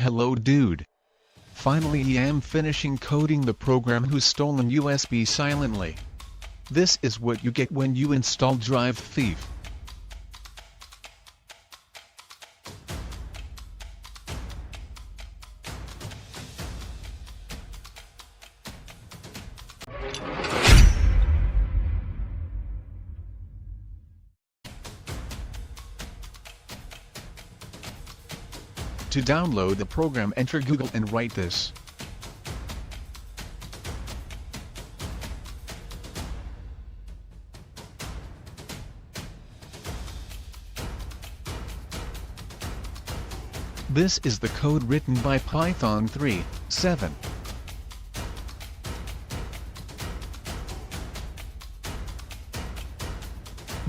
Hello dude. Finally I am finishing coding the program who's stolen USB silently. This is what you get when you install Drive Thief. To download the program, enter Google and write this. This is the code written by Python 3.7.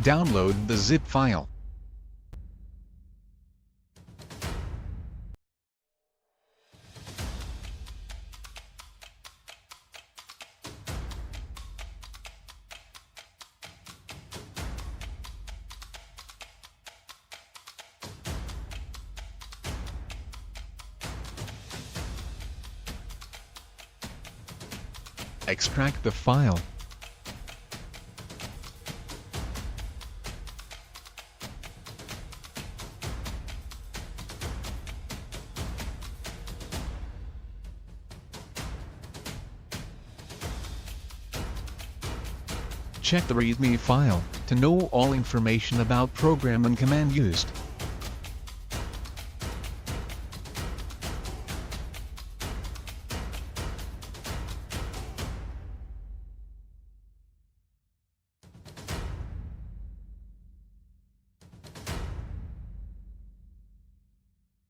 Download the zip file. Extract the file. Check the README file to know all information about program and command used.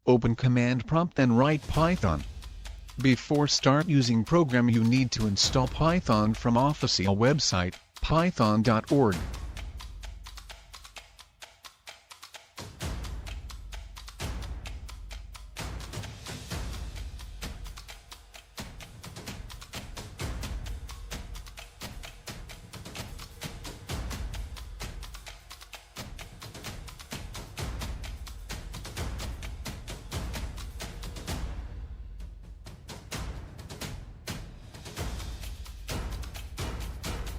Open command prompt and write Python. Before start using program you need to install Python from official website, python.org.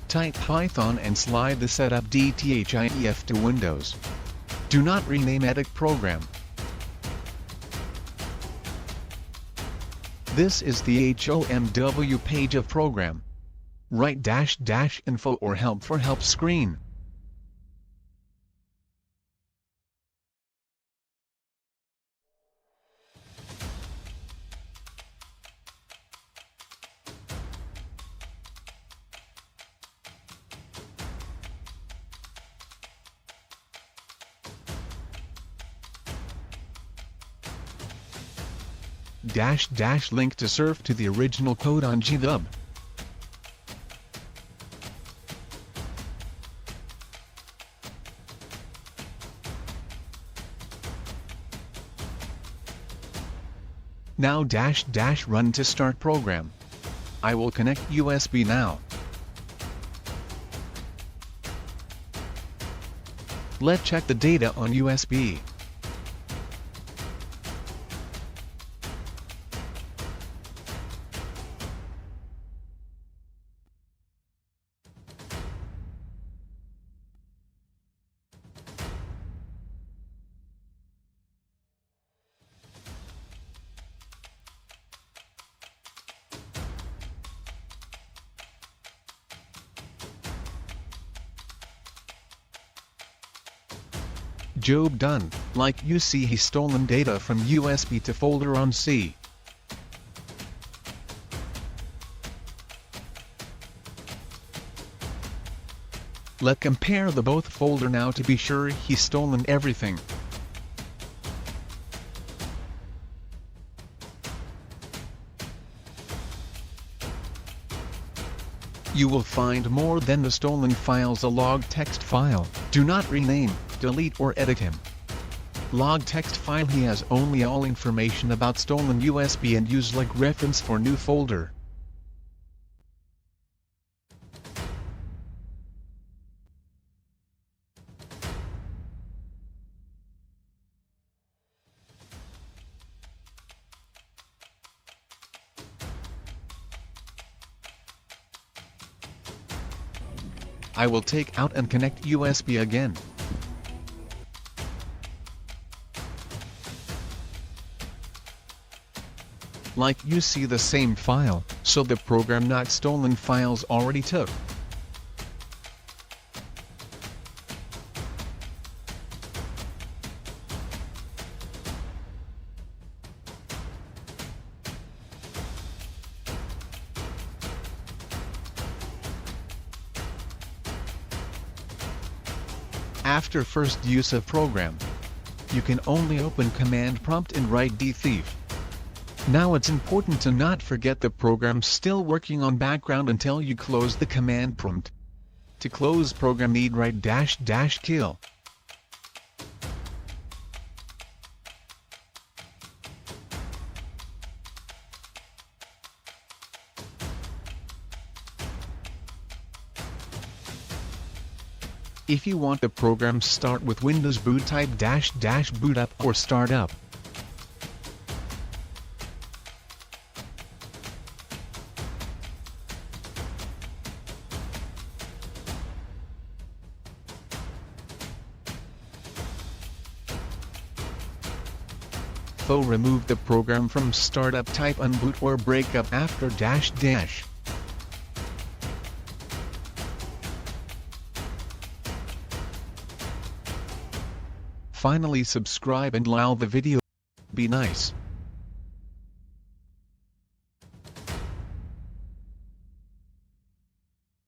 Type Python and slide the setup DTHIEF to Windows. Do not rename edit program. This is the HOMW page of program. Write -- info or help for help screen. -- link to serve to the original code on GitHub. Now -- run to start program. I will connect USB now. Let's check the data on USB. Job done. Like you see he stolen data from USB to folder on C. Let's compare the both folder now to be sure he's stolen everything. You will find more than the stolen files. A log text file. Do not rename, delete or edit him. Log text file. He has only all information about stolen USB and use like reference for new folder. I will take out and connect USB again. Like you see the same file, so the program not stolen files already took. After first use of program, you can only open command prompt and write dthief. Now it's important to not forget the program still working on background until you close the command prompt. To close program need write --kill. If you want the program start with Windows boot type --boot up or start up. Remove the program from startup type unboot or break up after --. Finally subscribe and like the video. Be nice.